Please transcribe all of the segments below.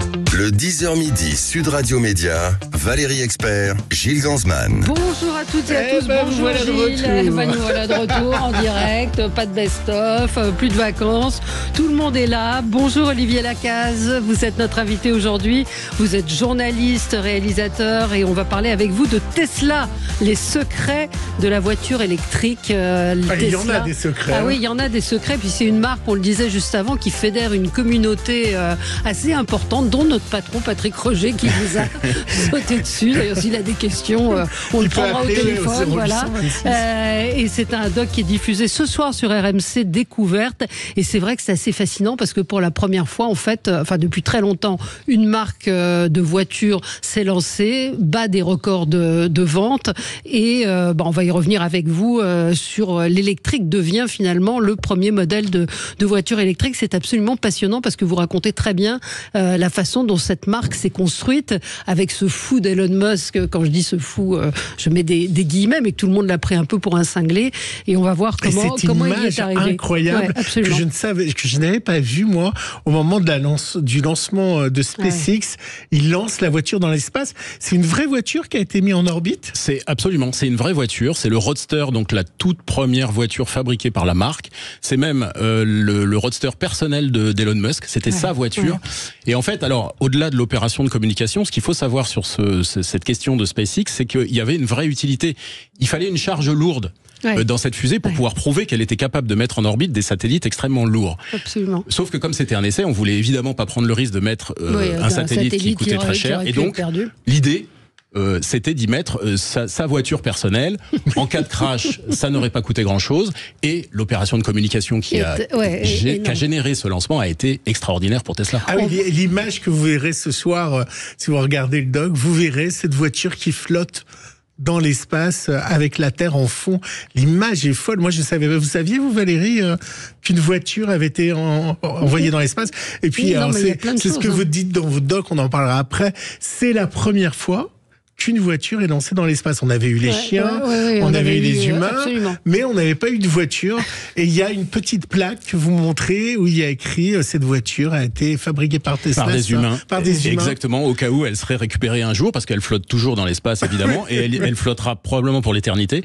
Le 10h midi, Sud Radio Média, Valérie Expert, Gilles Gansman. Bonjour à toutes et à tous, bonjour voilà Gilles. Nous voilà de retour en direct, pas de best-of, plus de vacances, tout le monde est là. Bonjour Olivier Lacaze, vous êtes notre invité aujourd'hui. Vous êtes journaliste, réalisateur et on va parler avec vous de Tesla, les secrets de la voiture électrique. Il y en a des secrets. Ah oui, il y en a des secrets, puis c'est une marque, on le disait juste avant, qui fédère une communauté assez importante, dont notre patron Patrick Roger qui vous a sauté dessus. D'ailleurs, s'il a des questions, on le prendra au téléphone. Voilà. Et c'est un doc qui est diffusé ce soir sur RMC Découverte. Et c'est vrai que c'est assez fascinant parce que pour la première fois, en fait, depuis très longtemps, une marque de voiture s'est lancée, bat des records de vente. Et on va y revenir avec vous sur l'électrique devient finalement le premier modèle de voiture électrique. C'est absolument passionnant parce que vous racontez très bien la façon dont cette marque s'est construite avec ce fou d'Elon Musk. Quand je dis ce fou, je mets des guillemets, mais que tout le monde l'a pris un peu pour un cinglé. Et on va voir comment il est arrivé. Incroyable, que je n'avais pas vu moi au moment du lancement de SpaceX. Il lance la voiture dans l'espace. C'est une vraie voiture qui a été mise en orbite. C'est une vraie voiture. C'est le Roadster, donc la toute première voiture fabriquée par la marque. C'est même le Roadster personnel d'Elon Musk. C'était sa voiture. Ouais. Et en fait, alors au-delà de l'opération de communication, ce qu'il faut savoir sur cette question de SpaceX, c'est qu'il y avait une vraie utilité. Il fallait une charge lourde. Dans cette fusée pour pouvoir prouver qu'elle était capable de mettre en orbite des satellites extrêmement lourds. Absolument. Sauf que comme c'était un essai, on voulait évidemment pas prendre le risque de mettre un satellite qui coûtait très cher. Et donc, l'idée, c'était d'y mettre sa voiture personnelle. En cas de crash, ça n'aurait pas coûté grand-chose. Et l'opération de communication qui a généré ce lancement a été extraordinaire pour Tesla. Ah oui, l'image que vous verrez ce soir, si vous regardez le doc, vous verrez cette voiture qui flotte dans l'espace avec la Terre en fond. L'image est folle. Moi, je savais. Vous saviez, vous, Valérie, qu'une voiture avait été envoyée dans l'espace? Et puis, c'est ce que vous dites dans votre doc, on en parlera après. C'est la première fois qu'une voiture est lancée dans l'espace. On avait eu les chiens, on avait eu les humains, mais on n'avait pas eu de voiture. Et il y a une petite plaque que vous montrez où il y a écrit « Cette voiture a été fabriquée par Tesla ». Par des humains. Par des humains. Exactement, au cas où elle serait récupérée un jour, parce qu'elle flotte toujours dans l'espace, évidemment, et elle flottera probablement pour l'éternité.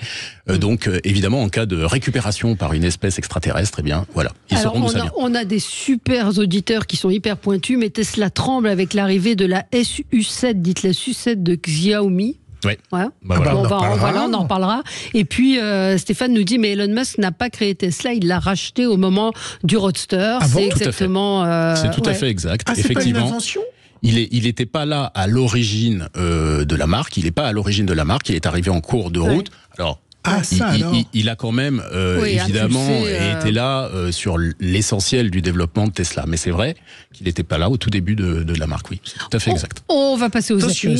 Donc, évidemment, en cas de récupération par une espèce extraterrestre, eh bien, voilà, ils sauront d'où ça vient. On a des super auditeurs qui sont hyper pointus, mais Tesla tremble avec l'arrivée de la SU7, dites la Sucette de Xiaomi. Oui. Ouais. On en parlera. Et puis Stéphane nous dit mais Elon Musk n'a pas créé Tesla, il l'a racheté au moment du Roadster. C'est exactement. C'est tout à fait exact. Effectivement. C'est pas une invention ? Il n'était pas là à l'origine de la marque. Il n'est pas à l'origine de la marque. Il est arrivé en cours de route. Alors. Il a quand même évidemment été là sur l'essentiel du développement de Tesla. Mais c'est vrai qu'il n'était pas là au tout début de la marque. Oui, c'est tout à fait exact. On va passer au zapping.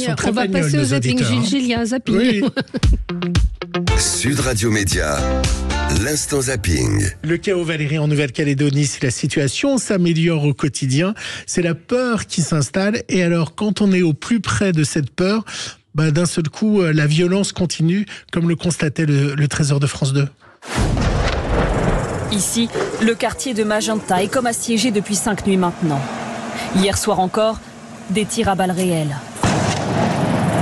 Gilles, il y a un zapping. Oui. Sud Radio Média, l'instant zapping. Le chaos, Valérie, en Nouvelle-Calédonie, si la situation s'améliore au quotidien, c'est la peur qui s'installe. Et alors, quand on est au plus près de cette peur, d'un seul coup, la violence continue, comme le constatait le Trésor de France 2. Ici, le quartier de Magenta est comme assiégé depuis 5 nuits maintenant. Hier soir encore, des tirs à balles réelles.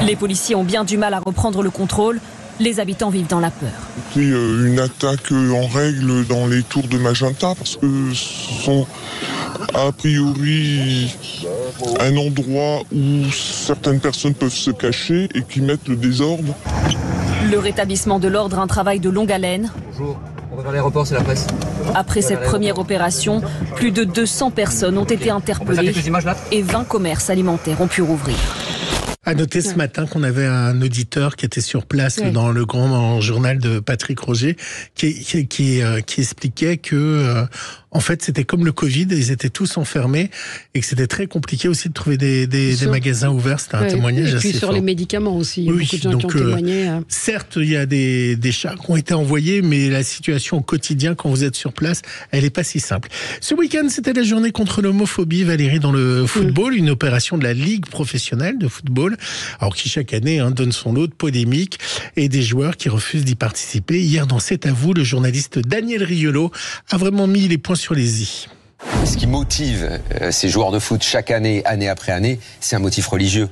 Les policiers ont bien du mal à reprendre le contrôle. Les habitants vivent dans la peur. C'est une attaque en règle dans les tours de Magenta parce que ce sont a priori un endroit où certaines personnes peuvent se cacher et qui mettent le désordre. Le rétablissement de l'ordre, un travail de longue haleine. Bonjour, on va vers l'aéroport, c'est la presse. Après cette première opération, plus de 200 personnes ont été interpellées et 20 commerces alimentaires ont pu rouvrir. À noter ce matin qu'on avait un auditeur qui était sur place dans le grand journal de Patrick Roger qui expliquait que en fait c'était comme le Covid, ils étaient tous enfermés et que c'était très compliqué aussi de trouver des magasins ouverts. C'était un témoignage assez fort. Et puis sur les médicaments aussi, il y a beaucoup de gens qui ont témoigné. Certes, il y a des chars qui ont été envoyés, mais la situation au quotidien quand vous êtes sur place, elle n'est pas si simple. Ce week-end, c'était la journée contre l'homophobie, Valérie, dans le football, une opération de la Ligue professionnelle de football, alors qui chaque année donne son lot de polémiques et des joueurs qui refusent d'y participer. Hier, dans C'est à vous, le journaliste Daniel Riolo a vraiment mis les points sur les i. Ce qui motive ces joueurs de foot chaque année, année après année, c'est un motif religieux.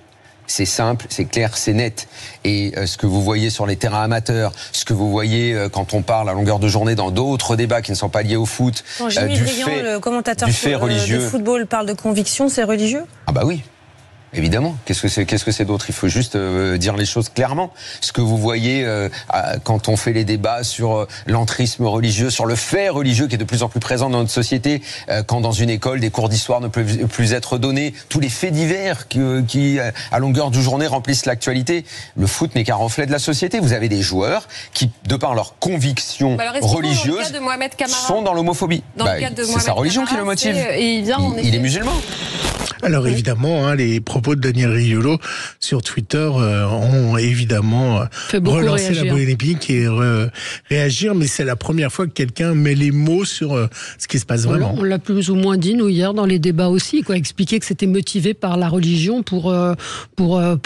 C'est simple, c'est clair, c'est net. Et ce que vous voyez sur les terrains amateurs, ce que vous voyez quand on parle à longueur de journée dans d'autres débats qui ne sont pas liés au foot, le commentateur du fait religieux. de football parle de conviction, c'est religieux ? Ah bah oui. Évidemment. Qu'est-ce que c'est d'autre ? Il faut juste dire les choses clairement. Ce que vous voyez quand on fait les débats sur l'entrisme religieux, sur le fait religieux qui est de plus en plus présent dans notre société, quand dans une école des cours d'histoire ne peuvent plus être donnés, tous les faits divers qui à longueur de journée remplissent l'actualité. Le foot n'est qu'un reflet de la société. Vous avez des joueurs qui, de par leurs convictions religieuses, sont dans l'homophobie. C'est sa religion qui le motive. Il est musulman. Alors évidemment, les propos de Daniel Riolo sur Twitter ont évidemment relancé la polémique et réagir, mais c'est la première fois que quelqu'un met les mots sur ce qui se passe vraiment. On l'a plus ou moins dit, nous, hier, dans les débats aussi, expliquer que c'était motivé par la religion pour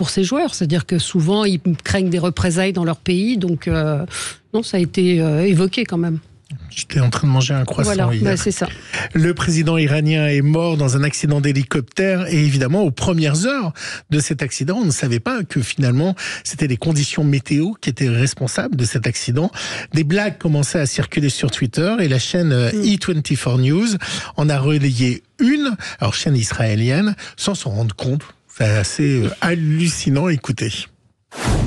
ces joueurs. C'est-à-dire que souvent, ils craignent des représailles dans leur pays, donc non, ça a été évoqué quand même. J'étais en train de manger un croissant hier. C'est ça. Le président iranien est mort dans un accident d'hélicoptère et évidemment, aux premières heures de cet accident, on ne savait pas que finalement, c'était les conditions météo qui étaient responsables de cet accident. Des blagues commençaient à circuler sur Twitter et la chaîne E24 News en a relayé une, alors chaîne israélienne, sans s'en rendre compte. C'est assez hallucinant. Écoutez.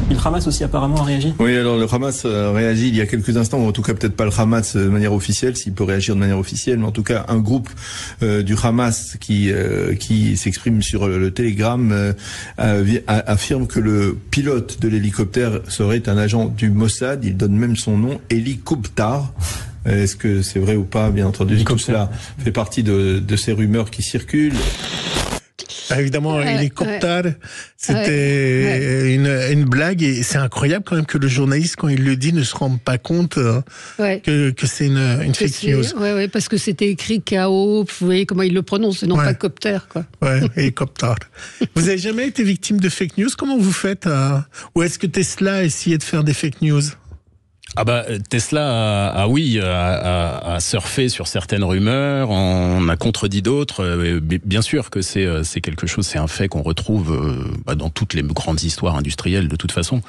Et le Hamas aussi apparemment a réagi ? Oui, alors le Hamas a réagi il y a quelques instants, ou en tout cas peut-être pas le Hamas de manière officielle, s'il peut réagir de manière officielle, mais en tout cas un groupe du Hamas qui s'exprime sur le Telegram affirme que le pilote de l'hélicoptère serait un agent du Mossad. Il donne même son nom, Eli Koptar. Est-ce que c'est vrai ou pas ? Bien entendu, tout cela fait partie de ces rumeurs qui circulent. Évidemment, hélicoptère, c'était une blague et c'est incroyable quand même que le journaliste, quand il le dit, ne se rende pas compte que c'est une fake news. Oui, parce que c'était écrit KO, vous voyez comment il le prononce, et non pas copter, quoi. Ouais, hélicoptère. Vous avez jamais été victime de fake news ? Comment vous faites ou est-ce que Tesla a essayé de faire des fake news ? Tesla a surfé sur certaines rumeurs, on a contredit d'autres. Bien sûr que c'est quelque chose, c'est un fait qu'on retrouve dans toutes les grandes histoires industrielles de toute façon.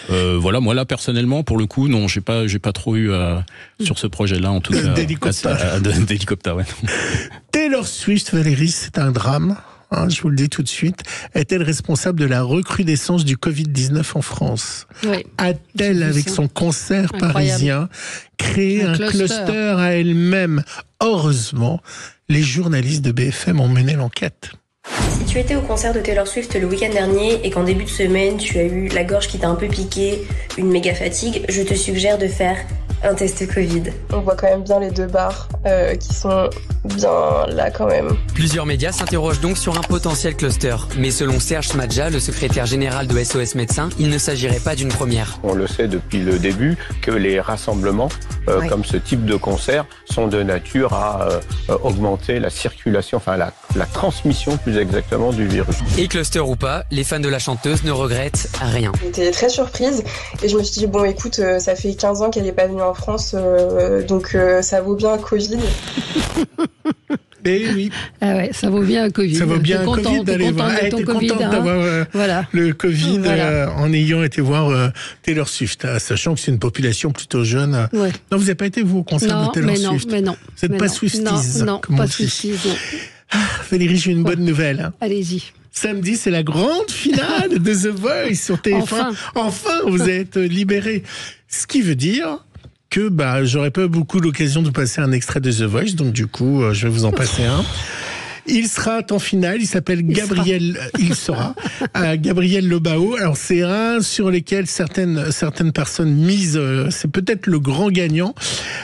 Moi là personnellement, pour le coup, non, j'ai pas trop eu sur ce projet-là en tout cas. D'hélicoptère, ouais. Taylor Swift, Valérie, c'est un drame. Je vous le dis tout de suite, est-elle responsable de la recrudescence du Covid-19 en France ? A-t-elle, avec son concert parisien, créé un cluster à elle-même ? Heureusement, les journalistes de BFM ont mené l'enquête. Si tu étais au concert de Taylor Swift le week-end dernier et qu'en début de semaine, tu as eu la gorge qui t'a un peu piqué, une méga fatigue, je te suggère de faire un test Covid. On voit quand même bien les deux barres qui sont bien là quand même. Plusieurs médias s'interrogent donc sur un potentiel cluster. Mais selon Serge Smadja, le secrétaire général de SOS Médecins, il ne s'agirait pas d'une première. On le sait depuis le début que les rassemblements, comme ce type de concert, sont de nature à augmenter la circulation, la transmission plus exactement du virus. Et cluster ou pas, les fans de la chanteuse ne regrettent rien. J'étais très surprise et je me suis dit, bon écoute, ça fait 15 ans qu'elle n'est pas venue en France, donc ça vaut bien un Covid. Eh oui. Ah ouais, ça vaut bien un Covid. Ça vaut bien un Covid d'aller voir. T'es contente d'avoir le Covid en ayant été voir Taylor Swift, sachant que c'est une population plutôt jeune. Ouais. Non, vous n'avez pas été vous au concert de Taylor Swift ? Non. Vous n'êtes pas Swifties ? Non, pas Swifties. Valérie, j'ai une bonne nouvelle. Allez-y. Samedi, c'est la grande finale de The Voice sur TF1. Enfin, vous êtes libérés. Ce qui veut dire que j'aurais pas beaucoup l'occasion de passer un extrait de The Voice, donc du coup, je vais vous en passer un. Il sera en finale, il s'appelle Gabriel, Gabriel Lobao. Alors c'est un sur lequel certaines personnes misent, c'est peut-être le grand gagnant.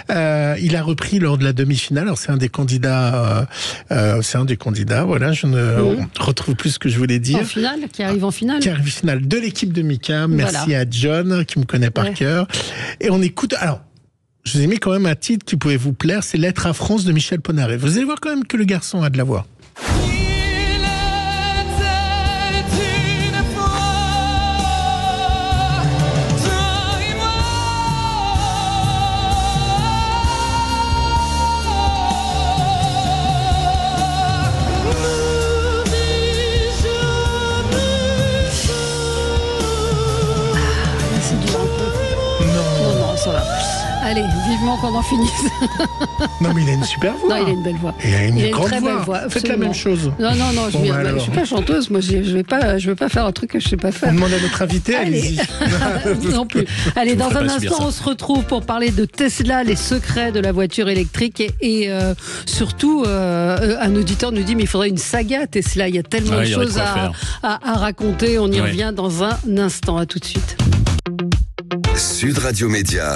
Il a repris lors de la demi-finale. Alors c'est un des candidats, voilà, je ne retrouve plus ce que je voulais dire. Qui arrive en finale de l'équipe de Mika. Merci à John, qui me connaît par cœur. Et on écoute, alors, je vous ai mis quand même un titre qui pouvait vous plaire, c'est Lettre à France de Michel Polnareff. Vous allez voir quand même que le garçon a de la voix. Allez, vivement qu'on en finisse. Non, mais il a une super voix. Non, il a une belle voix. Il a une grande très voix. belle voix. Faites la même chose. Non, je suis pas chanteuse. Moi, je veux pas faire un truc que je sais pas faire. On demande à notre invité, allez-y. Non plus. Allez, dans un instant, on se retrouve pour parler de Tesla, les secrets de la voiture électrique et surtout, un auditeur nous dit mais il faudrait une saga Tesla. Il y a tellement de choses à raconter. On y revient dans un instant. À tout de suite. Sud Radio Média,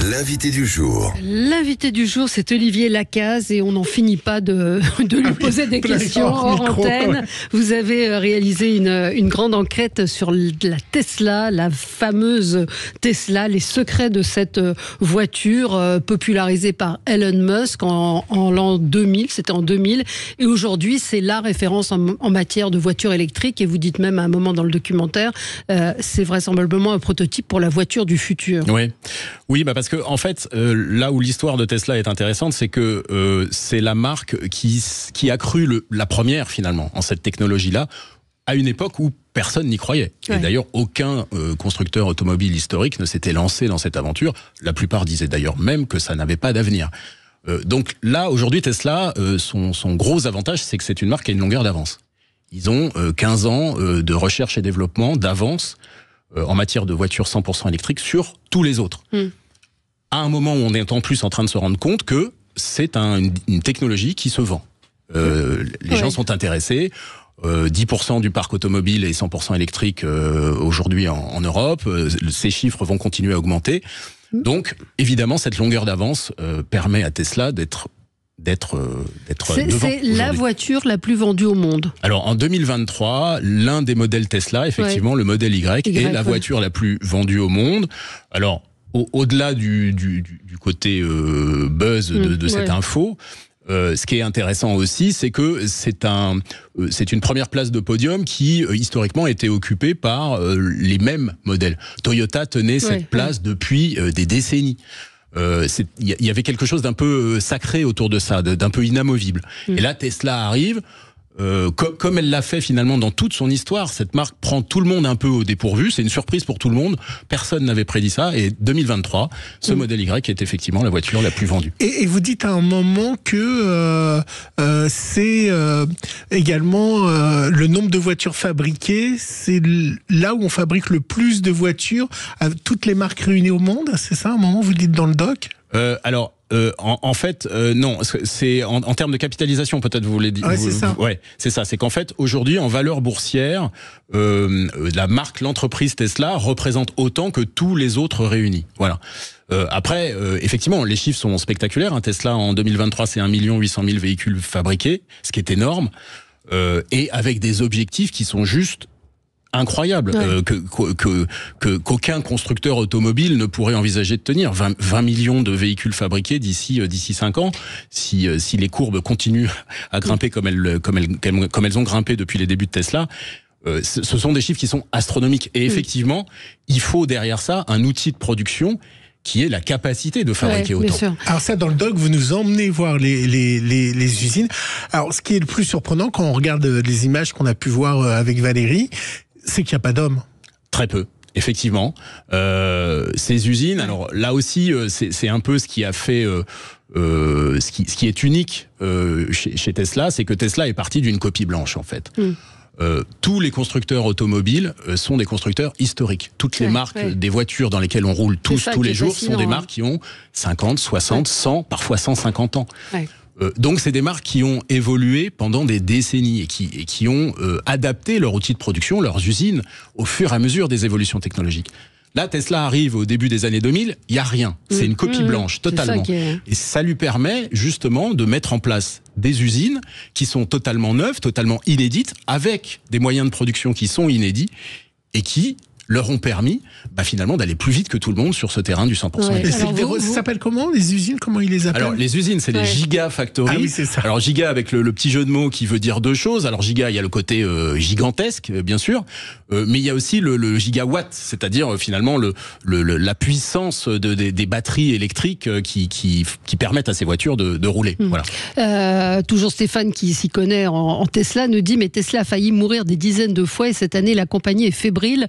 l'invité du jour. L'invité du jour, c'est Olivier Lacaze et on n'en finit pas de lui poser des questions hors antenne. Vous avez réalisé une grande enquête sur la Tesla, la fameuse Tesla, les secrets de cette voiture popularisée par Elon Musk en l'an 2000, c'était en 2000. Et aujourd'hui, c'est la référence en matière de voiture électrique. Et vous dites même à un moment dans le documentaire, c'est vraisemblablement un prototype pour la voiture du futur. Oui, parce que en fait, là où l'histoire de Tesla est intéressante, c'est que c'est la marque qui a cru la première finalement en cette technologie-là, à une époque où personne n'y croyait. Et d'ailleurs, aucun constructeur automobile historique ne s'était lancé dans cette aventure. La plupart disaient d'ailleurs même que ça n'avait pas d'avenir. Donc là, aujourd'hui, Tesla, son gros avantage, c'est que c'est une marque qui a une longueur d'avance. Ils ont 15 ans de recherche et développement d'avance en matière de voitures 100% électriques sur tous les autres. À un moment où on est en plus en train de se rendre compte que c'est une technologie qui se vend. Les gens sont intéressés. 10% du parc automobile est 100% électrique aujourd'hui en Europe. Ces chiffres vont continuer à augmenter. Donc, évidemment, cette longueur d'avance permet à Tesla d'être devant. C'est la voiture la plus vendue au monde. Alors en 2023, l'un des modèles Tesla, effectivement, le modèle Y est la voiture la plus vendue au monde. Alors au-delà du côté buzz de cette info, ce qui est intéressant aussi, c'est que c'est une première place de podium qui historiquement était occupée par les mêmes modèles. Toyota tenait cette place depuis des décennies. Il y avait quelque chose d'un peu sacré autour de ça, d'un peu inamovible. Et là, Tesla arrive, comme elle l'a fait finalement dans toute son histoire. Cette marque prend tout le monde un peu au dépourvu. C'est une surprise pour tout le monde. Personne n'avait prédit ça. Et 2023, ce modèle Y est effectivement la voiture la plus vendue. Et vous dites à un moment que c'est également le nombre de voitures fabriquées. C'est là où on fabrique le plus de voitures, toutes les marques réunies au monde. C'est ça, à un moment, vous le dites dans le doc ? En fait, non. C'est en termes de capitalisation, peut-être vous voulez dire. C'est ça. Ouais, c'est ça. C'est qu'en fait, aujourd'hui, en valeur boursière, l'entreprise Tesla représente autant que tous les autres réunis. Voilà. Après, effectivement, les chiffres sont spectaculaires. Tesla, en 2023, c'est 1 800 000 véhicules fabriqués, ce qui est énorme, et avec des objectifs qui sont juste incroyable, qu'aucun constructeur automobile ne pourrait envisager de tenir. 20 millions de véhicules fabriqués d'ici 5 ans, si les courbes continuent à grimper comme elles ont grimpé depuis les débuts de Tesla. Ce sont des chiffres qui sont astronomiques. Et effectivement, il faut derrière ça un outil de production qui est la capacité de fabriquer autant. Alors ça, dans le doc, vous nous emmenez voir les usines. Alors, ce qui est le plus surprenant quand on regarde les images qu'on a pu voir avec Valérie, c'est qu'il n'y a pas d'hommes. Très peu. Effectivement, ces usines. Alors là aussi, c'est un peu ce qui a fait, ce qui est unique chez Tesla, c'est que Tesla est parti d'une copie blanche en fait. Tous les constructeurs automobiles sont des constructeurs historiques. Toutes les marques des voitures dans lesquelles on roule tous les jours sont des marques qui ont 50, 60, 100, parfois 150 ans. Donc c'est des marques qui ont évolué pendant des décennies et qui ont adapté leur outil de production, leurs usines, au fur et à mesure des évolutions technologiques. Là, Tesla arrive au début des années 2000, il n'y a rien. C'est une copie blanche, totalement. Et ça lui permet justement de mettre en place des usines qui sont totalement neuves, totalement inédites, avec des moyens de production qui sont inédits et qui leur ont permis finalement d'aller plus vite que tout le monde sur ce terrain du 100% électrique. Ça s'appelle comment, les usines? Comment ils les appellent? Alors les usines, c'est les Gigafactories. Ah oui, c'est ça. Alors Giga avec le petit jeu de mots qui veut dire deux choses. Alors Giga, il y a le côté gigantesque, bien sûr, mais il y a aussi le gigawatt, c'est-à-dire finalement la puissance des batteries électriques qui permettent à ces voitures de rouler. Voilà. Toujours Stéphane qui s'y connaît en Tesla nous dit mais Tesla a failli mourir des dizaines de fois et cette année la compagnie est fébrile.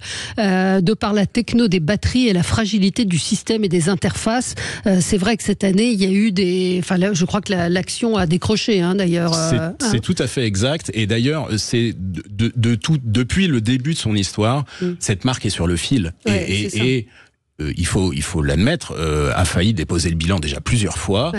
de par la techno des batteries et la fragilité du système et des interfaces. C'est vrai que cette année, il y a eu je crois que l'action a décroché, d'ailleurs. C'est tout à fait exact. Et d'ailleurs, c'est depuis le début de son histoire, cette marque est sur le fil. Et il faut l'admettre, a failli déposer le bilan déjà plusieurs fois.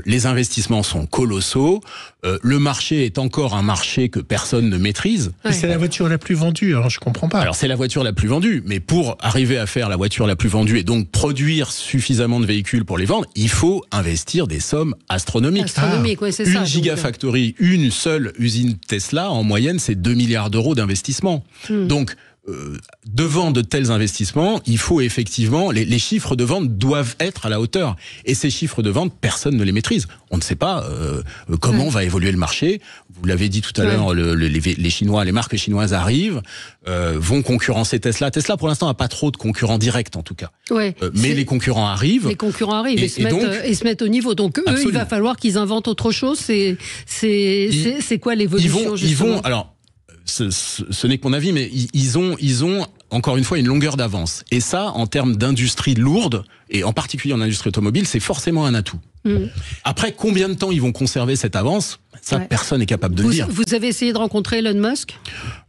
Les investissements sont colossaux. Le marché est encore un marché que personne ne maîtrise. C'est la voiture la plus vendue, alors je comprends pas. Alors c'est la voiture la plus vendue, mais pour arriver à faire la voiture la plus vendue et donc produire suffisamment de véhicules pour les vendre, il faut investir des sommes astronomiques. C'est ça. Une gigafactory, une seule usine Tesla, en moyenne, c'est 2 milliards d'euros d'investissement. Donc, devant de tels investissements, il faut effectivement, les chiffres de vente doivent être à la hauteur. Et ces chiffres de vente, personne ne les maîtrise. On ne sait pas comment va évoluer le marché. Vous l'avez dit tout à l'heure, les Chinois, les marques chinoises arrivent, vont concurrencer Tesla. Tesla, pour l'instant, n'a pas trop de concurrents directs, en tout cas. Mais les concurrents arrivent. Les concurrents arrivent et se mettent au niveau. Donc eux, il va falloir qu'ils inventent autre chose. C'est quoi l'évolution, justement ? Alors, ce n'est que mon avis, mais ils ont encore une fois une longueur d'avance. Et ça, en termes d'industrie lourde, et en particulier en industrie automobile, c'est forcément un atout. Après, combien de temps ils vont conserver cette avance ? Ça, personne n'est capable de le dire. Vous avez essayé de rencontrer Elon Musk ?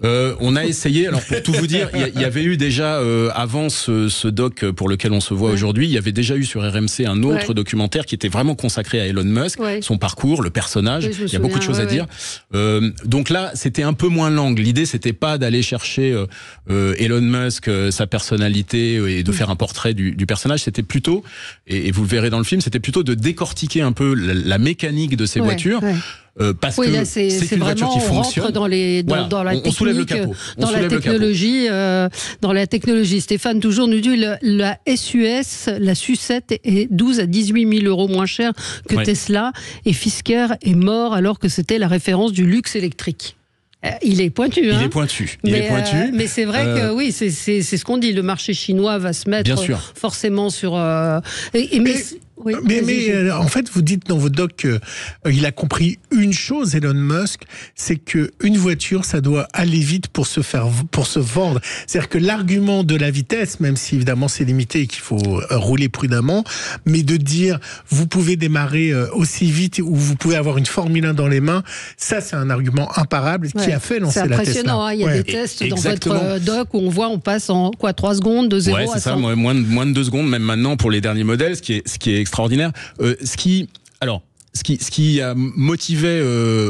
On a essayé. Alors, pour tout vous dire, il y avait eu déjà, avant ce doc pour lequel on se voit aujourd'hui, il y avait déjà eu sur RMC un autre documentaire qui était vraiment consacré à Elon Musk, son parcours, le personnage. Il y a beaucoup de choses à dire. Donc là, c'était un peu moins l'angle. L'idée, c'était pas d'aller chercher Elon Musk, sa personnalité et de faire un portrait du personnage. C'était plutôt, et vous le verrez dans le film, c'était plutôt de décortiquer un peu la mécanique de ces voitures. Parce que là, c'est une voiture qui fonctionne. On rentre dans la technique, on soulève le capot. Dans la technologie. Stéphane toujours nous dit la SUS, la SU7 est 12 à 18 000 euros moins cher que Tesla, et Fisker est mort alors que c'était la référence du luxe électrique. Il est pointu. Il est pointu. Mais c'est vrai que oui, c'est ce qu'on dit. Le marché chinois va se mettre forcément sur. Mais en fait, vous dites dans votre doc qu'il a compris une chose, Elon Musk, c'est que une voiture, ça doit aller vite pour se vendre. C'est-à-dire que l'argument de la vitesse, même si évidemment c'est limité et qu'il faut rouler prudemment, mais de dire vous pouvez démarrer aussi vite ou vous pouvez avoir une Formule 1 dans les mains, ça c'est un argument imparable qui a fait lancer la Tesla. C'est impressionnant, il y a des tests dans votre doc où on passe en 3 secondes de 0 à 100. C'est ça, moins de 2 secondes, même maintenant pour les derniers modèles, ce qui est extraordinaire. Ce qui a motivé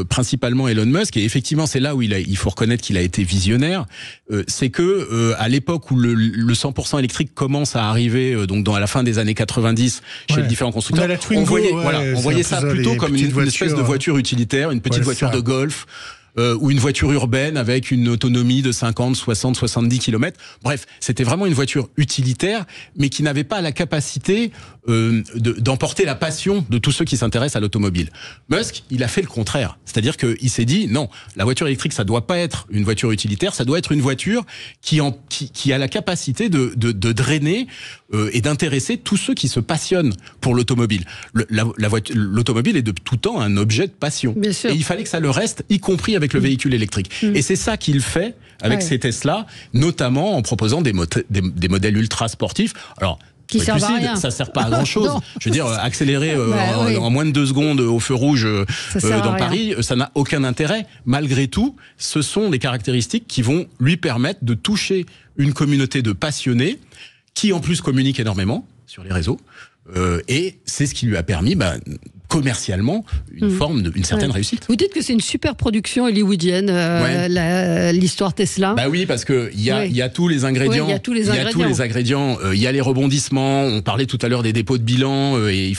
principalement Elon Musk, et effectivement c'est là où il faut reconnaître qu'il a été visionnaire, c'est que à l'époque où le 100% électrique commence à arriver, donc à la fin des années 90 chez les différents constructeurs, on voyait ça plutôt comme une espèce de voiture utilitaire, une petite voiture de golf. Ou une voiture urbaine avec une autonomie de 50, 60, 70 km. Bref, c'était vraiment une voiture utilitaire, mais qui n'avait pas la capacité d'emporter la passion de tous ceux qui s'intéressent à l'automobile. Musk, il a fait le contraire. C'est-à-dire qu'il s'est dit, non, la voiture électrique, ça doit pas être une voiture utilitaire, ça doit être une voiture qui a la capacité de drainer et d'intéresser tous ceux qui se passionnent pour l'automobile. L'automobile est de tout temps un objet de passion. Bien sûr. Et il fallait que ça le reste, y compris avec le véhicule électrique. Et c'est ça qu'il fait avec ces Tesla, notamment en proposant des modèles ultra sportifs. Alors, qui servent à rien. Ça sert pas à grand chose. Je veux dire, accélérer en moins de 2 secondes au feu rouge dans Paris, ça n'a aucun intérêt. Malgré tout, ce sont des caractéristiques qui vont lui permettre de toucher une communauté de passionnés qui en plus communiquent énormément sur les réseaux. Et c'est ce qui lui a permis, commercialement, une certaine réussite. Vous dites que c'est une super production hollywoodienne, l'histoire Tesla. Bah oui, parce que il y a tous les ingrédients. Il y a tous les ingrédients. Il y a les rebondissements. On parlait tout à l'heure des dépôts de bilan. Il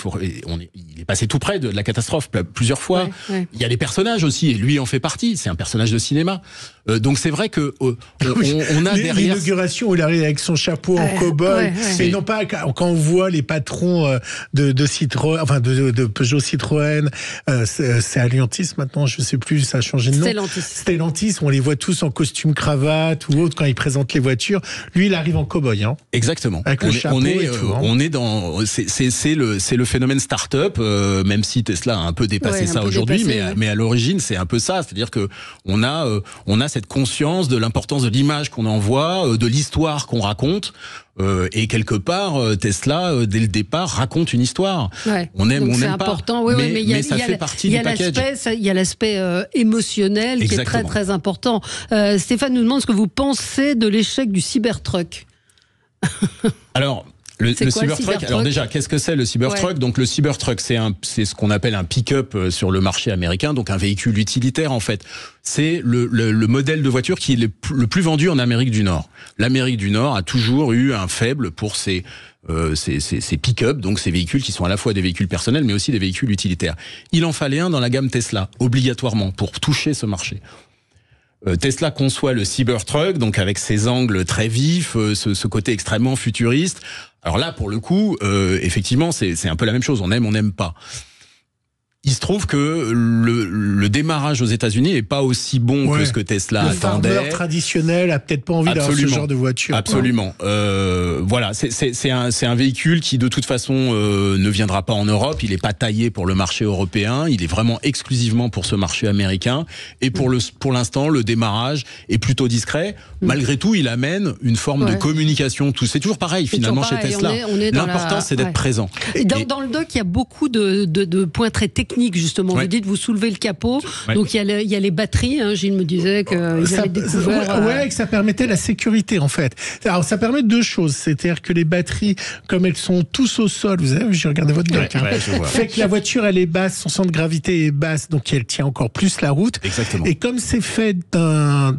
est passé tout près de la catastrophe plusieurs fois. Il y a les personnages aussi, et lui en fait partie. C'est un personnage de cinéma. Donc c'est vrai que on a derrière l'inauguration où il arrive avec son chapeau en cow-boy. Et non pas quand on voit les patrons de Citroën, enfin de Peugeot Citroën, c'est Alliantis maintenant, je sais plus, ça a changé de nom. Stellantis, on les voit tous en costume cravate ou autre quand ils présentent les voitures. Lui, il arrive en cow-boy. Hein. Exactement. Avec le chapeau et tout. On est dans, c'est le phénomène start-up, même si Tesla a un peu dépassé ça aujourd'hui, mais à l'origine, c'est un peu ça. C'est-à-dire que on a cette conscience de l'importance de l'image qu'on envoie, de l'histoire qu'on raconte. Et quelque part, Tesla, dès le départ, raconte une histoire. Ouais. On aime, donc on n'aime pas. Important. Mais ça fait partie du package. Il y a l'aspect émotionnel qui est très très important. Stéphane nous demande ce que vous pensez de l'échec du Cybertruck. Alors. Le Cybertruck, alors déjà, qu'est-ce que c'est le Cybertruck ? Donc le Cybertruck, c'est ce qu'on appelle un pick-up sur le marché américain, donc un véhicule utilitaire en fait. C'est le modèle de voiture qui est le plus vendu en Amérique du Nord. L'Amérique du Nord a toujours eu un faible pour ces pick-up, donc ces véhicules qui sont à la fois des véhicules personnels mais aussi des véhicules utilitaires. Il en fallait un dans la gamme Tesla, obligatoirement, pour toucher ce marché. Tesla conçoit le Cybertruck, donc avec ses angles très vifs, ce côté extrêmement futuriste. Alors là, pour le coup, effectivement, c'est un peu la même chose. On aime, on n'aime pas. Il se trouve que le démarrage aux États-Unis n'est pas aussi bon que ce que Tesla attendait. Le farmer traditionnel a peut-être pas envie d'avoir ce genre de voiture. Absolument. Voilà, c'est un véhicule qui de toute façon ne viendra pas en Europe. Il n'est pas taillé pour le marché européen. Il est vraiment exclusivement pour ce marché américain. Et pour l'instant, le démarrage est plutôt discret. Malgré tout, il amène une forme de communication. C'est toujours pareil finalement chez Tesla. L'important, c'est d'être présent. Et dans le doc, il y a beaucoup de points très techniques. Justement, vous dites, vous soulevez le capot, donc il y a les batteries. Gilles me disait qu'ils avaient découvert. Que ça permettait la sécurité en fait. Alors ça permet deux choses, c'est-à-dire que les batteries, comme elles sont tous au sol, vous avez, j'ai regardé votre doc, fait que la voiture elle est basse, son centre de gravité est basse, donc elle tient encore plus la route. Exactement. Et comme c'est fait d'un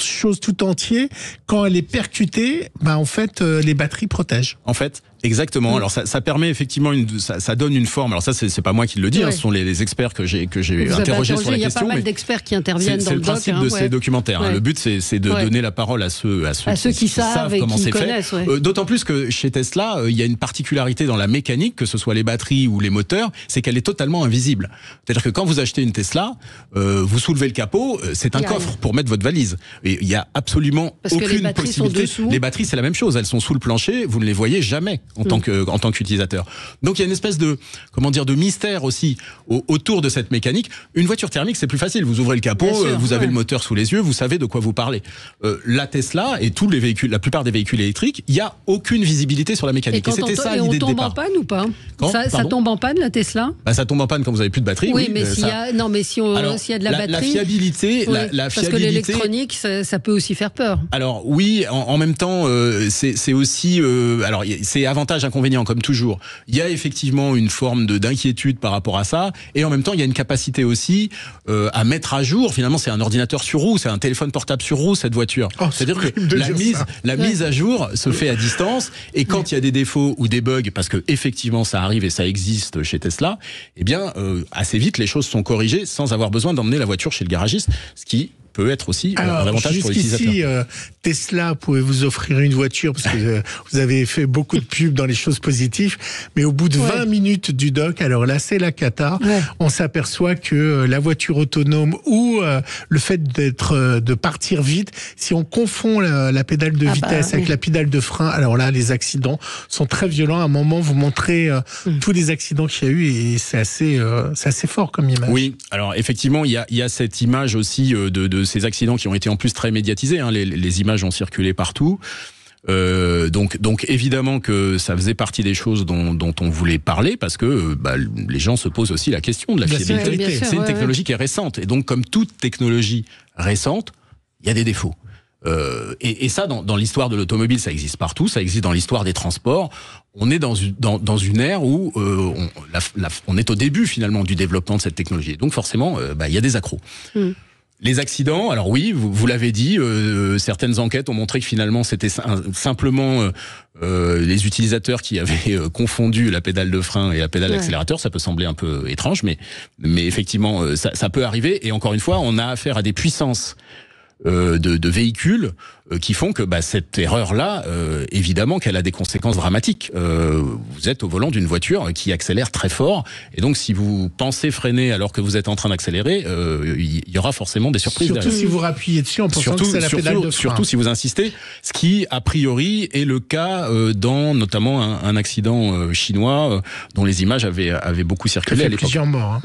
chose tout entier, quand elle est percutée, en fait, les batteries protègent. En fait, exactement. Alors ça permet effectivement ça donne une forme. Alors ça c'est pas moi qui le dis, ce sont les experts que j'ai interrogés sur la question. Il y a pas mal d'experts qui interviennent dans le doc. C'est le principe de ces documentaires. Le but c'est de donner la parole à ceux qui savent et comment qui c'est connaissent. Fait. D'autant plus que chez Tesla, il y a une particularité dans la mécanique, que ce soit les batteries ou les moteurs, c'est qu'elle est totalement invisible. C'est-à-dire que quand vous achetez une Tesla, vous soulevez le capot, c'est un coffre pour mettre votre valise. Et il y a absolument aucune possibilité. Les batteries, c'est la même chose. Elles sont sous le plancher. Vous ne les voyez jamais en tant qu'utilisateur. Donc il y a une espèce de mystère aussi autour de cette mécanique. Une voiture thermique, c'est plus facile. Vous ouvrez le capot, vous avez le moteur sous les yeux, vous savez de quoi vous parlez. La Tesla et tous les véhicules, la plupart des véhicules électriques, il y a aucune visibilité sur la mécanique. Et c'était ça l'idée de départ. On tombe en panne ou pas ? Ça tombe en panne la Tesla ? Ça tombe en panne quand vous avez plus de batterie. Oui, mais s'il y a de la batterie. La fiabilité, parce que l'électronique, ça peut aussi faire peur. Alors oui, en même temps, c'est aussi, alors c'est avantage inconvénient comme toujours. Il y a effectivement une forme d'inquiétude par rapport à ça, et en même temps il y a une capacité aussi à mettre à jour. Finalement, c'est un ordinateur sur roue, c'est un téléphone portable sur roue cette voiture. C'est-à-dire que la mise à jour se fait à distance, et quand il y a des défauts ou des bugs, parce que effectivement ça arrive et ça existe chez Tesla, eh bien assez vite les choses sont corrigées sans avoir besoin d'emmener la voiture chez le garagiste, ce qui peut être aussi un avantage pour l'utilisateur. Jusqu'ici, Tesla pouvait vous offrir une voiture parce que vous avez fait beaucoup de pubs dans les choses positives, mais au bout de 20 minutes du doc, alors là c'est la cata, on s'aperçoit que la voiture autonome ou le fait de partir vite, si on confond la pédale de vitesse avec la pédale de frein, alors là les accidents sont très violents. À un moment vous montrez tous les accidents qu'il y a eu, et c'est assez fort comme image. Oui, alors effectivement il y a cette image aussi de ces accidents qui ont été en plus très médiatisés, les images ont circulé partout. Donc évidemment que ça faisait partie des choses dont on voulait parler, parce que les gens se posent aussi la question de la fiabilité. C'est une technologie qui est récente, et donc comme toute technologie récente, il y a des défauts. Et ça, dans l'histoire de l'automobile, ça existe partout, ça existe dans l'histoire des transports. On est dans une ère où on est au début finalement du développement de cette technologie. Donc forcément, il y a des accros. Les accidents, alors oui, vous l'avez dit, certaines enquêtes ont montré que finalement c'était simplement les utilisateurs qui avaient confondu la pédale de frein et la pédale d'accélérateur. Ça peut sembler un peu étrange, mais effectivement ça peut arriver. Et encore une fois, on a affaire à des puissances de véhicules qui font que cette erreur-là, évidemment qu'elle a des conséquences dramatiques. Vous êtes au volant d'une voiture qui accélère très fort, et donc si vous pensez freiner alors que vous êtes en train d'accélérer, il y aura forcément des surprises surtout derrière. Si vous rappuyez dessus en pensant que c'est la pédale de frein. Surtout si vous insistez, ce qui a priori est le cas dans notamment un accident chinois dont les images avaient beaucoup circulé à l'époque. Plusieurs morts.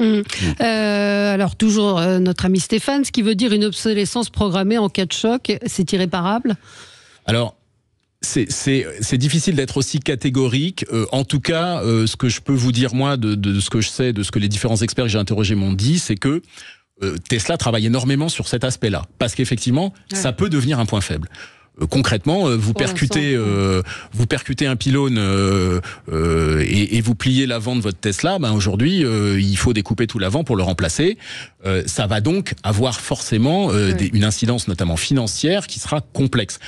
Alors toujours notre ami Stéphane, ce qui veut dire une obsolescence programmée en cas de choc, c'est irréparable? Alors, c'est difficile d'être aussi catégorique. En tout cas, ce que je peux vous dire, moi, de ce que je sais, de ce que les différents experts que j'ai interrogés m'ont dit, c'est que Tesla travaille énormément sur cet aspect-là. Parce qu'effectivement, ça peut devenir un point faible. Concrètement, vous percutez un pylône et vous pliez l'avant de votre Tesla. Aujourd'hui, il faut découper tout l'avant pour le remplacer. Ça va donc avoir forcément une incidence, notamment financière, qui sera complexe.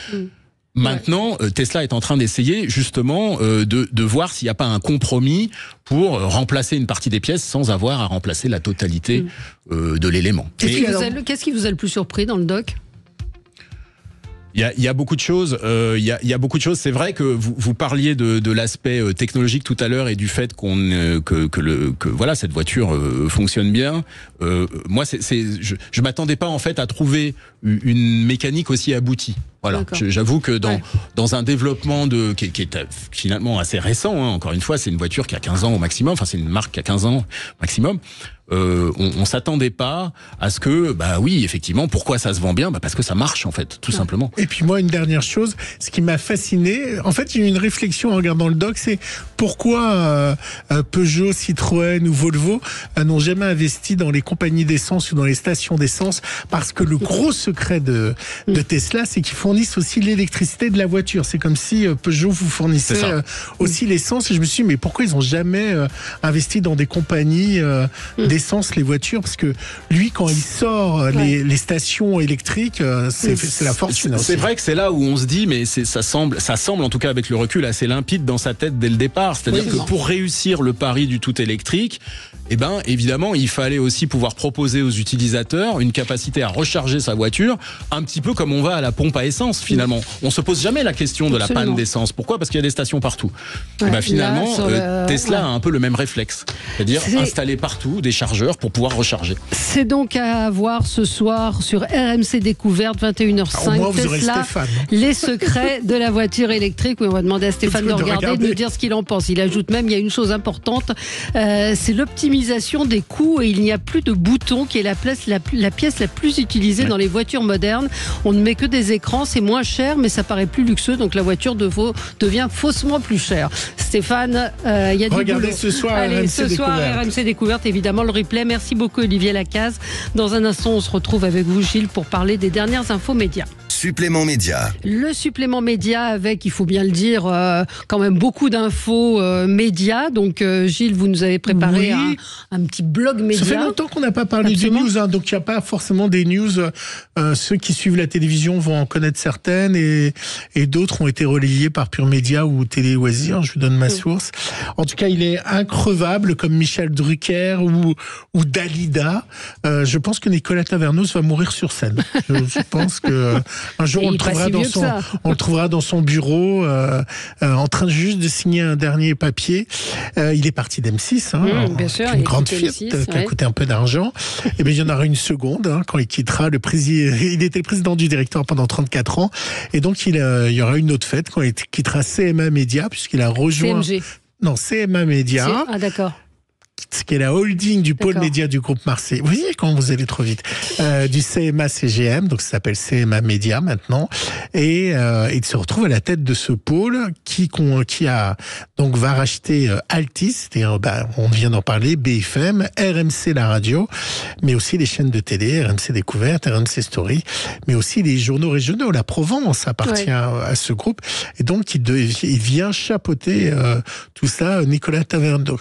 Maintenant, Tesla est en train d'essayer justement de voir s'il n'y a pas un compromis pour remplacer une partie des pièces sans avoir à remplacer la totalité de l'élément. Qu'est-ce qui vous a le plus surpris dans le doc ? Il y a beaucoup de choses. Il y a beaucoup de choses. C'est vrai que vous parliez de l'aspect technologique tout à l'heure et du fait que voilà, cette voiture fonctionne bien. Moi, je m'attendais pas en fait à trouver une mécanique aussi aboutie. Voilà. J'avoue que dans un développement qui est finalement assez récent, encore une fois, c'est une voiture qui a 15 ans au maximum. Enfin, c'est une marque qui a 15 ans maximum. On s'attendait pas à ce que, oui, effectivement, pourquoi ça se vend bien ? Parce que ça marche, en fait, tout simplement. Et puis moi, une dernière chose, ce qui m'a fasciné, en fait, j'ai eu une réflexion en regardant le doc, c'est pourquoi Peugeot, Citroën ou Volvo n'ont jamais investi dans les compagnies d'essence ou dans les stations d'essence, parce que le gros secret de Tesla, c'est qu'ils fournissent aussi l'électricité de la voiture. C'est comme si Peugeot vous fournissait aussi l'essence, et je me suis dit, mais pourquoi ils n'ont jamais investi dans des compagnies d'essence, les voitures, parce que lui, quand il sort les stations électriques, c'est la fortune. C'est vrai que c'est là où on se dit, mais ça semble en tout cas avec le recul assez limpide dans sa tête dès le départ. C'est-à-dire que pour réussir le pari du tout électrique, évidemment, il fallait aussi pouvoir proposer aux utilisateurs une capacité à recharger sa voiture, un petit peu comme on va à la pompe à essence finalement. On se pose jamais la question de la panne d'essence. Pourquoi ? Parce qu'il y a des stations partout. Finalement, Tesla a un peu le même réflexe, c'est-à-dire installer partout des chargeurs pour pouvoir recharger. C'est donc à voir ce soir sur RMC Découverte, 21h05. Tesla, les secrets de la voiture électrique. Oui, on va demander à Stéphane de regarder et de nous dire ce qu'il en pense. Il ajoute même, il y a une chose importante, c'est l'optimisation des coûts, et il n'y a plus de bouton, qui est la pièce la plus utilisée dans les voitures modernes. On ne met que des écrans, c'est moins cher, mais ça paraît plus luxueux, donc la voiture devient faussement plus chère. Stéphane, il y a du boulot. Regardez ce soir RMC Découverte, évidemment, le replay. Merci beaucoup, Olivier Lacaze. Dans un instant, on se retrouve avec vous, Gilles, pour parler des dernières infos médias. Supplément média. Le supplément média avec, il faut bien le dire, quand même beaucoup d'infos médias. Donc Gilles, vous nous avez préparé un petit blog média. Ça fait longtemps qu'on n'a pas parlé de news, donc il n'y a pas forcément des news. Ceux qui suivent la télévision vont en connaître certaines, et d'autres ont été relayées par Pure Média ou Télé Loisirs. Je vous donne ma source. En tout cas, il est increvable, comme Michel Drucker ou Dalida. Je pense que Nicolas Tavernos va mourir sur scène. Je pense que un jour on le trouvera dans son bureau, en train juste de signer un dernier papier. Il est parti d'M6, bien sûr, une grande Fiat qui a coûté un peu d'argent. Et bien il y en aura une seconde quand il quittera le président. Il était le président du directoire pendant 34 ans, et donc il y aura une autre fête quand il quittera CMA Média, puisqu'il a rejoint. CMG. Non, CMA Média. Ah d'accord. Ce qui est la holding du pôle média du groupe Marseille. Vous voyez quand vous allez trop vite. Du CMA CGM, donc ça s'appelle CMA Média maintenant, et il se retrouve à la tête de ce pôle qui va racheter Altis, c'est-à-dire, on vient d'en parler, BFM, RMC la radio, mais aussi les chaînes de télé, RMC Découverte, RMC Story, mais aussi les journaux régionaux. La Provence appartient à ce groupe, et donc il vient chapeauter tout ça. Nicolas Taverneau,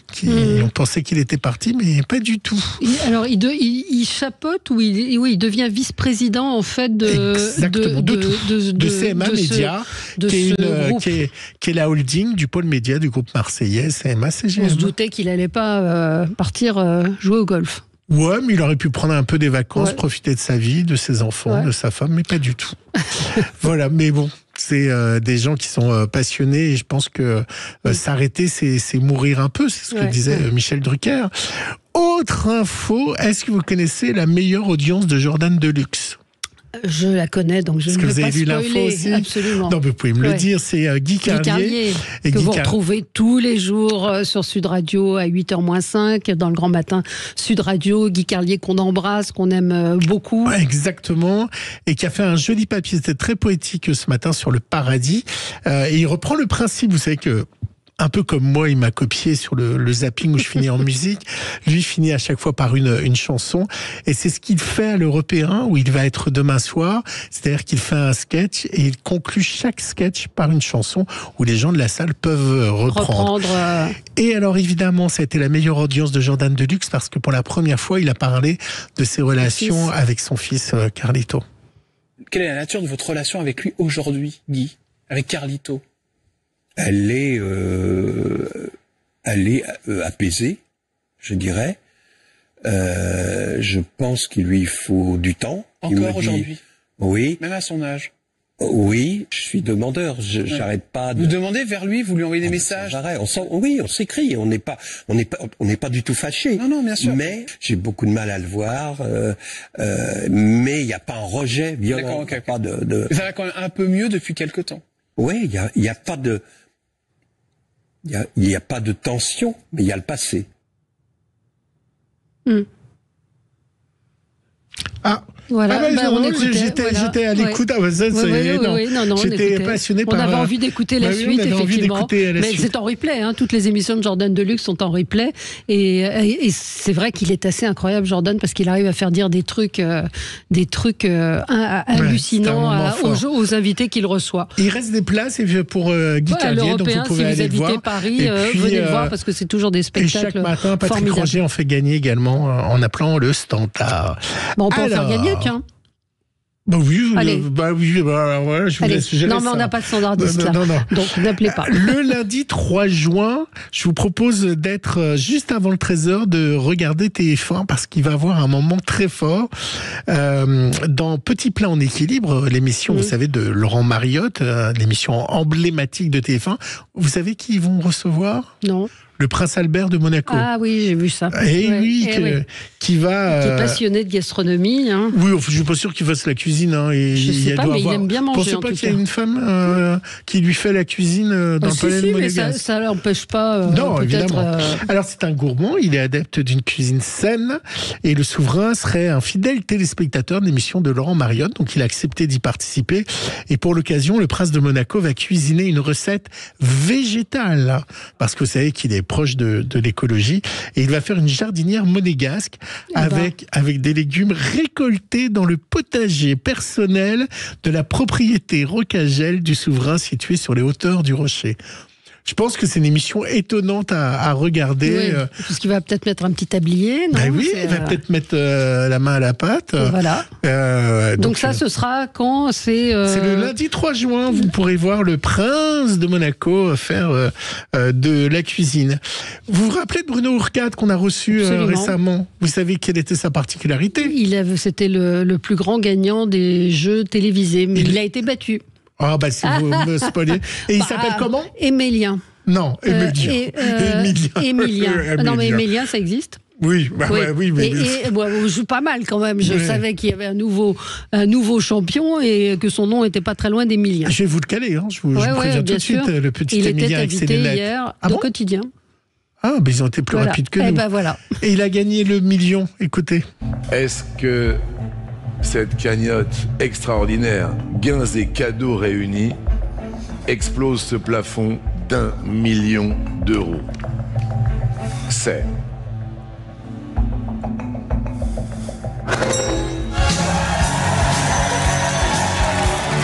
on pensait qu'il était parti, mais pas du tout. Alors, il chapeaute, ou il devient vice-président, en fait, de CMA Média, qui est la holding du pôle média du groupe marseillais, CMA CGM. On se doutait qu'il n'allait pas partir jouer au golf. Ouais, mais il aurait pu prendre un peu des vacances, profiter de sa vie, de ses enfants, de sa femme, mais pas du tout. Voilà, mais bon, c'est des gens qui sont passionnés et je pense que s'arrêter, c'est mourir un peu, c'est ce que disait Michel Drucker. Autre info, est-ce que vous connaissez la meilleure audience de Jordan Deluxe ? Je la connais, donc je ne vais pas spoiler. Absolument. Non, mais vous pouvez me le dire, c'est Guy Carlier. Et que vous retrouvez tous les jours sur Sud Radio à 8h-5, dans le grand matin. Sud Radio, Guy Carlier qu'on embrasse, qu'on aime beaucoup. Exactement. Et qui a fait un joli papier, c'était très poétique ce matin sur le paradis. Et il reprend le principe, vous savez que un peu comme moi, il m'a copié sur le zapping où je finis en musique. Lui finit à chaque fois par une chanson. Et c'est ce qu'il fait à l'Européen, où il va être demain soir. C'est-à-dire qu'il fait un sketch et il conclut chaque sketch par une chanson où les gens de la salle peuvent reprendre. Et alors évidemment, ça a été la meilleure audience de Jordan Deluxe parce que pour la première fois, il a parlé de ses relations avec son fils Carlito. Quelle est la nature de votre relation avec lui aujourd'hui, Guy, avec Carlito ? Elle est apaisée, je dirais. Je pense qu'il lui faut du temps. Encore aujourd'hui ? Oui. Même à son âge ? Oui, je suis demandeur. J'arrête pas de... Vous demandez vers lui, vous lui envoyez des messages ? Oui, on s'écrit. On n'est pas du tout fâchés. Non, bien sûr. Mais j'ai beaucoup de mal à le voir. Mais il n'y a pas un rejet violent. D'accord, pas de... Ça va quand même un peu mieux depuis quelque temps. Oui, il y a pas de... Il y a pas de tension, mais il y a le passé. Voilà, j'étais à l'écoute. J'étais passionné par... On avait envie d'écouter la suite, effectivement. Mais c'est en replay, hein. Toutes les émissions de Jordan Deluxe sont en replay. Et c'est vrai qu'il est assez incroyable, Jordan, parce qu'il arrive à faire dire des trucs hallucinants aux invités qu'il reçoit. Il reste des places pour Guy Carlier, donc vous pouvez aller le voir. Si vous habitez Paris, venez le voir, parce que c'est toujours des spectacles formidables. Et chaque matin, Patrick Roger en fait gagner également en appelant le standard. On peut en faire gagner, tiens. Bah oui, je vous laisse gérer non, mais on n'a pas de standardiste là. Non. Donc n'appelez pas. Le lundi 3 juin, je vous propose d'être juste avant le 13h, de regarder TF1 parce qu'il va y avoir un moment très fort dans Petit Plat en équilibre, l'émission, vous savez, de Laurent Mariotte, l'émission emblématique de TF1. Vous savez qui ils vont recevoir ? Non. Le prince Albert de Monaco. Ah oui, j'ai vu ça. Et qui va... Qui est passionné de gastronomie. Hein. Oui, je suis pas sûr qu'il fasse la cuisine. Hein, je sais pas, mais il aime bien manger. Pensez pas qu'il y a une femme qui lui fait la cuisine dans le palais de Monégasque. Mais ça l'empêche pas. Non, évidemment. Alors c'est un gourmand, il est adepte d'une cuisine saine et le souverain serait un fidèle téléspectateur de l'émission de Laurent Mariotte, donc il a accepté d'y participer. Et pour l'occasion, le prince de Monaco va cuisiner une recette végétale, parce que vous savez qu'il est proche de l'écologie, et il va faire une jardinière monégasque avec des légumes récoltés dans le potager personnel de la propriété Rocagel du souverain situé sur les hauteurs du Rocher. Je pense que c'est une émission étonnante à regarder. Oui, parce qu'il va peut-être mettre un petit tablier, non ? Oui, il va peut-être mettre la main à la pâte. Voilà. Donc ça, ce sera quand ? C'est le lundi 3 juin. Vous pourrez voir le prince de Monaco faire de la cuisine. Vous vous rappelez de Bruno Urquhart qu'on a reçu récemment ? Vous savez quelle était sa particularité ? C'était le plus grand gagnant des jeux télévisés, mais il a été battu. Ah bah si vous me spoilez. Et il s'appelle comment ? Émilien. Non, Émilien. Émilien. Non mais Émilien, ça existe ? Oui, mais... Et je joue pas mal quand même. Je savais qu'il y avait un nouveau champion et que son nom était pas très loin d'Émilien. Je vais vous le caler, hein. Je vous préviens tout de suite, le petit Émilien avec ses lunettes. Il était invité hier au Quotidien. Ah, mais ils ont été plus rapides que nous. Et il a gagné le million, écoutez. Est-ce que cette cagnotte extraordinaire, gains et cadeaux réunis, explose ce plafond d'1 million d'euros? C'est...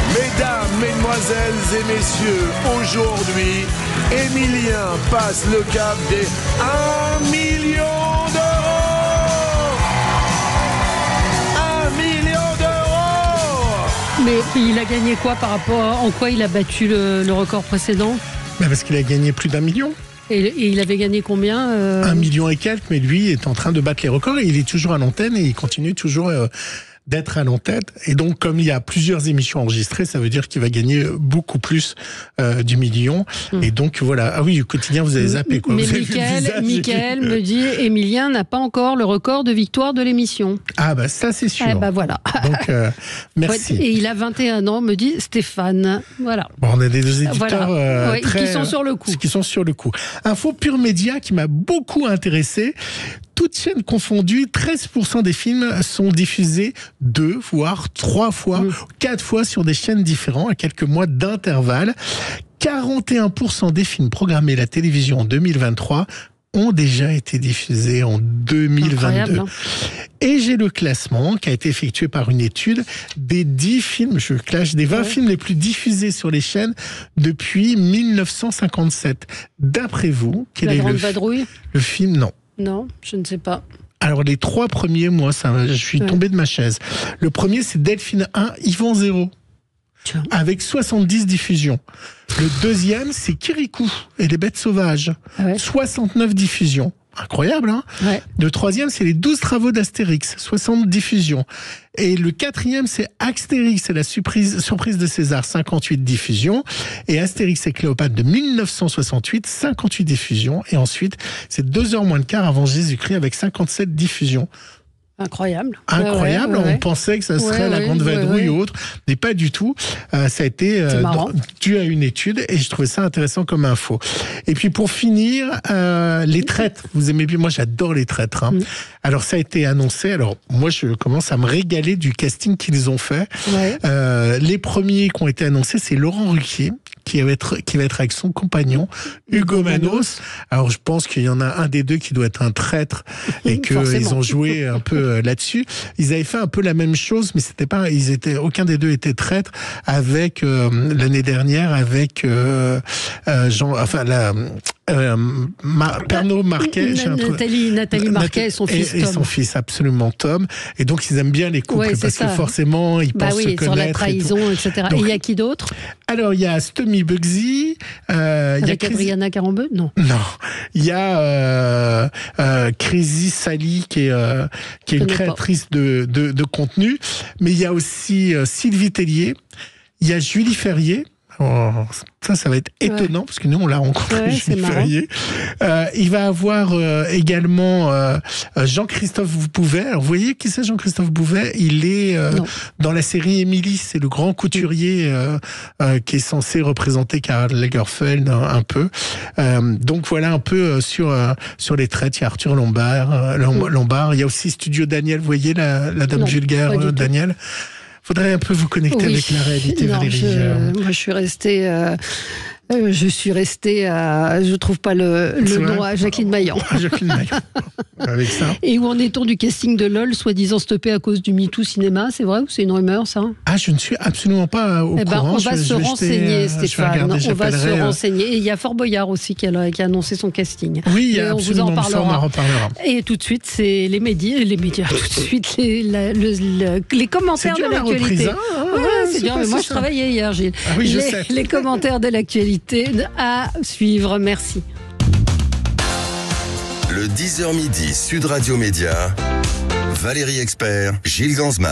Mesdames, mesdemoiselles et messieurs, aujourd'hui, Émilien passe le cap des 1 million d'euros. 1 million d'euros. Mais il a gagné quoi par rapport... En quoi il a battu le record précédent ? Parce qu'il a gagné plus d'1 million. Et il avait gagné combien 1 million et quelques, mais lui est en train de battre les records. Et il est toujours à l'antenne et il continue toujours d'être à l'antenne. Et donc, comme il y a plusieurs émissions enregistrées, ça veut dire qu'il va gagner beaucoup plus du million. Et donc, voilà. Ah oui, au quotidien, vous avez zappé, quoi. Mais Mickaël me dit, Emilien n'a pas encore le record de victoire de l'émission. Ah bah ça, c'est sûr. Ah bah voilà. Donc, merci. Et il a 21 ans, me dit Stéphane. Voilà. Bon, on a des deux éditeurs qui sont sur le coup. Qui sont sur le coup. Info Pure Média qui m'a beaucoup intéressé. Toutes chaînes confondues, 13% des films sont diffusés 2, voire 3 fois, 4 fois sur des chaînes différentes à quelques mois d'intervalle. 41% des films programmés à la télévision en 2023 ont déjà été diffusés en 2022. Hein. Et j'ai le classement qui a été effectué par une étude des 10 films, des 20 films les plus diffusés sur les chaînes depuis 1957. D'après vous, quel est Grande Vadrouille ? Le film, non. Non, je ne sais pas. Alors, les 3 premiers, moi, je suis tombé de ma chaise. Le premier, c'est Delphine 1, Yvan 0. Tiens. Avec 70 diffusions. Le deuxième, c'est Kirikou et les bêtes sauvages. 69 diffusions. Incroyable, hein? Le troisième, c'est les 12 travaux d'Astérix, 60 diffusions. Et le quatrième, c'est Astérix et la surprise de César, 58 diffusions. Et Astérix et Cléopâtre de 1968, 58 diffusions. Et ensuite, c'est 2h moins le quart avant Jésus-Christ avec 57 diffusions. Incroyable. Incroyable. On pensait que ça serait la Grande Vadrouille ou autre, mais pas du tout. Ça a été dû à une étude et je trouvais ça intéressant comme info. Et puis pour finir, les traîtres. Vous aimez bien, moi j'adore les traîtres. Hein. Alors ça a été annoncé. Alors moi je commence à me régaler du casting qu'ils ont fait. Les premiers qui ont été annoncés, c'est Laurent Ruquier qui va être avec son compagnon Hugo Manos. Alors je pense qu'il y en a un des deux qui doit être un traître et qu'ils ont joué un peu là-dessus. Ils avaient fait un peu la même chose, mais c'était pas, aucun des deux était traître avec l'année dernière avec Pernod Marquet, Nathalie Marquet et son fils Tom. Et son fils, absolument, Tom. Et donc, ils aiment bien les couples parce que forcément, ils pensent se connaître. Sur la trahison, etc. Donc, et il y a qui d'autre? Alors, il y a Stommy Bugsy. Avec Adriana Carambeu? Non. Non. Il y a Crazy Sally qui est une créatrice de contenu. Mais il y a aussi Sylvie Tellier. Il y a Julie Ferrier. Oh, ça va être étonnant parce que nous on l'a rencontré, Julie Ferrier. Il va avoir également Jean-Christophe Bouvet. Alors vous voyez qui c'est Jean-Christophe Bouvet? Il est dans la série Émilie, c'est le grand couturier qui est censé représenter Karl Lagerfeld un peu. Donc voilà un peu sur les traites. Il y a Arthur Lombard. Il y a aussi Studio Daniel. Vous voyez la dame vulgaire Daniel. Faudrait un peu vous connecter avec la réalité, Valérie. Moi, je suis restée je trouve pas le nom à Jacqueline Maillan. Jacqueline Maillan. Avec ça. Et où en est-on du casting de LOL, soi-disant stoppé à cause du MeToo cinéma? C'est vrai ou c'est une rumeur, ça? Ah, je ne suis absolument pas au courant. On va se renseigner, Stéphane. On va se renseigner. Et il y a Fort Boyard aussi qui a annoncé son casting. Oui, on vous en parlera. On en reparlera. Et tout de suite, c'est les médias. Tout de suite, les commentaires de l'actualité. C'est dur, mais moi je travaillais hier, Gilles. Ah oui, je sais. Les commentaires de l'actualité à suivre. Merci. Le 10h midi Sud Radio Média, Valérie Expert, Gilles Gansman.